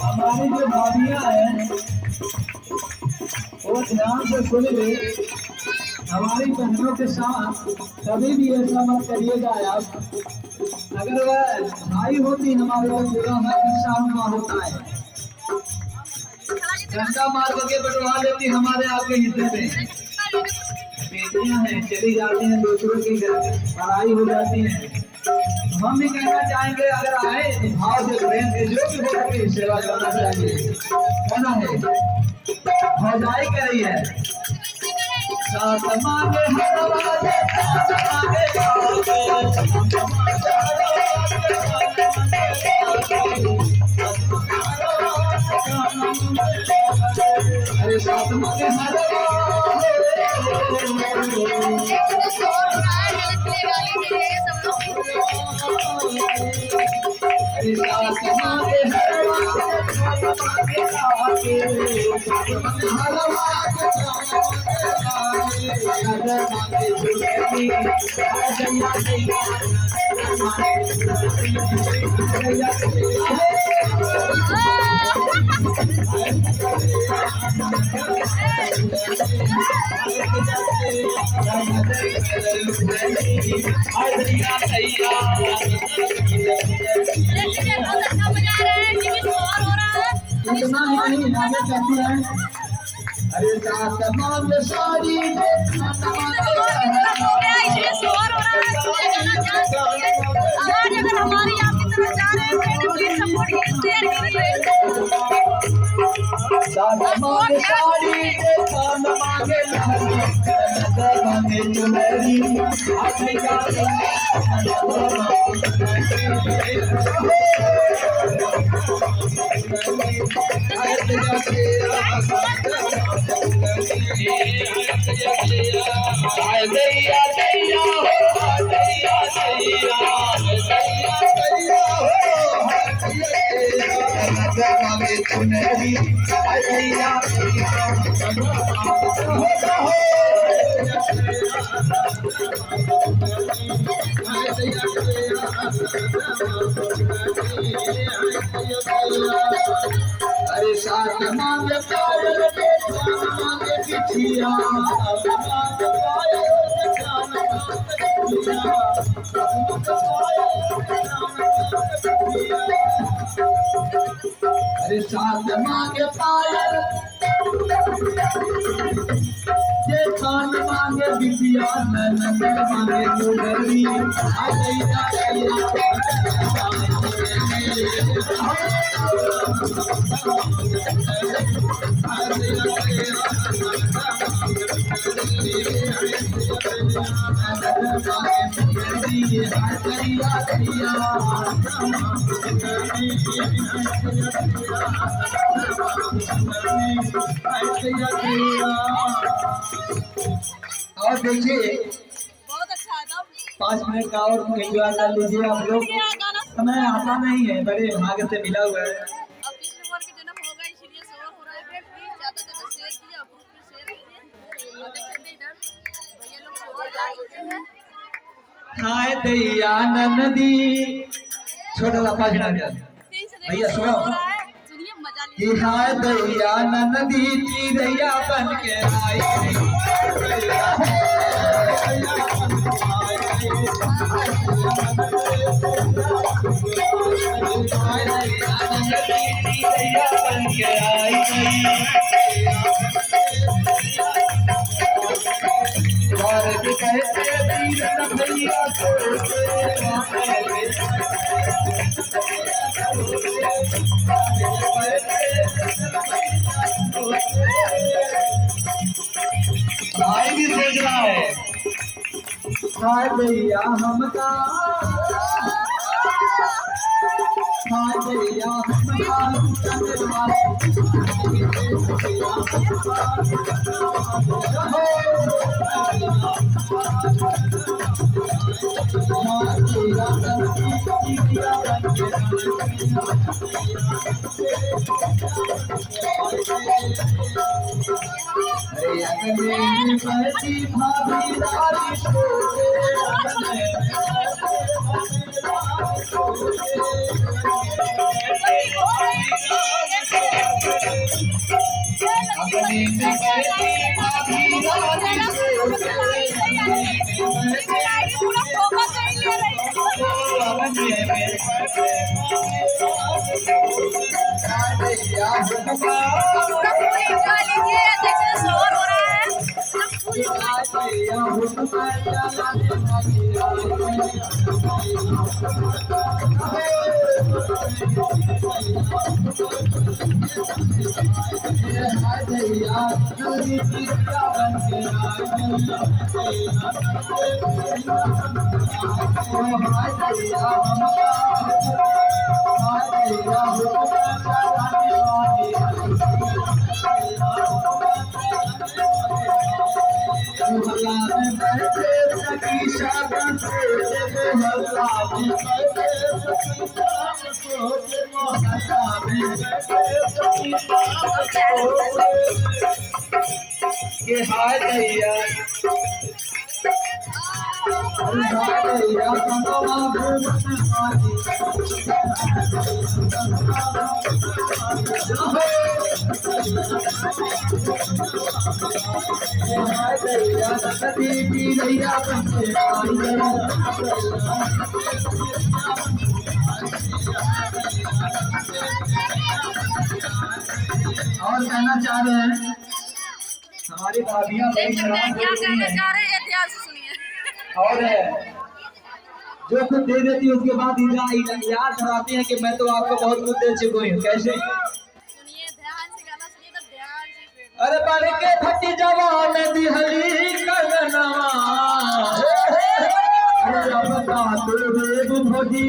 हमारी जो भाभियाँ हैं वो ध्यान से सुन ले। हमारी बहनों के साथ कभी भी ऐसा मत करिएगा आप। अगर वह भाई होती हमारे तो पूरा हिस्सा हुआ होता है, डंडा मार करके बटवा देती हमारे आपके हिस्से में। बेटियां हैं चली जाती हैं दूसरों की घर, लड़ाई हो जाती है। हम भी कहना चाहेंगे अगर आए तो भाव से प्रेम से जो भी हो सके सेवा करना चाहिए। कहना है भौजाई कर रही है साथ मांगे हरवाजे, साथ मांगे अरे साथ मांगे इतना ही नहीं आगे कहती है अरे साथ मांगे साड़ी हमारी आपकी तरफ जा रहे हैं प्लीज सपोर्ट शेयर कीजिए। साथ मांगे साड़ी साथ मांगे मांगे चुनरी अपनी चुनरी अरे साथ मांगे पायल मांगे बिछिया अरे साथ मांगे पायल ये खान मांगे बिछिया नंद मांगे चुनरी और देखिए बहुत अच्छा है 5 मिनट का और एंजॉय कर लीजिए आप लोग। समय आता नहीं है, बड़े भाग्य से मिला हुआ है। अब कृष्ण भगवान का जन्म होगा इसलिए शोर हो रहा है। प्लीज ज्यादा ज्यादा शेयर कीजिए, ग्रुप में शेयर कीजिए। और देख सकते हैं इधर भैया लोग और जा चुके हैं। हाय दैया नंदी छोटा सा पाँच मिनट भैया सुनो सुनिए मजा कि हाय दैया नंदी चिड़ैया बन के आई भाई भी सोच रहा है हाय भैया हमका हाय भैया हमका के हाय दैया और कहना चाह रहे हैं हमारी भाभियां बड़ी शराब क्या कहना चाह रहे हैं ध्यान से सुनिए। और जो कुछ दे देती है उसके बाद याद कराती है कि मैं तो आपको बहुत कुछ दे चुकी हूँ। कैसे? सुनिए ध्यान से गाना सुनिए तो ध्यान से। अरे बड़ के फटी जवान दिहली करनवा अरे बता तू भोजी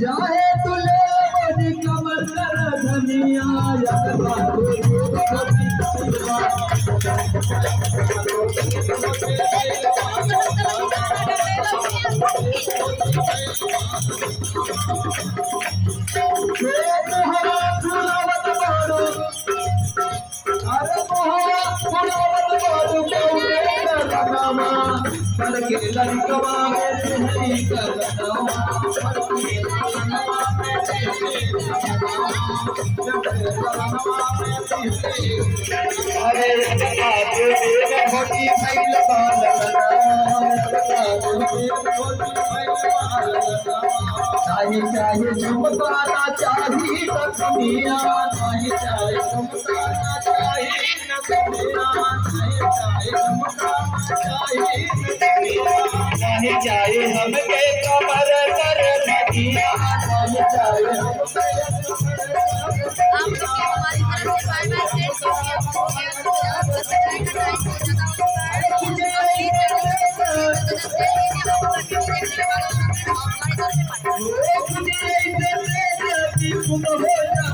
चाहे तुले बड़ी कमर कर धनिया चाहिए झुमकाना चाहिए कमिया नहीं चाहिए झुमकाना चाहिए नहीं चाहिए हमके कमर कर धनिया नहीं चाहिए हमारी तरफ से बाय बाय। मुझे ऐसे तेज कि तुम हो जा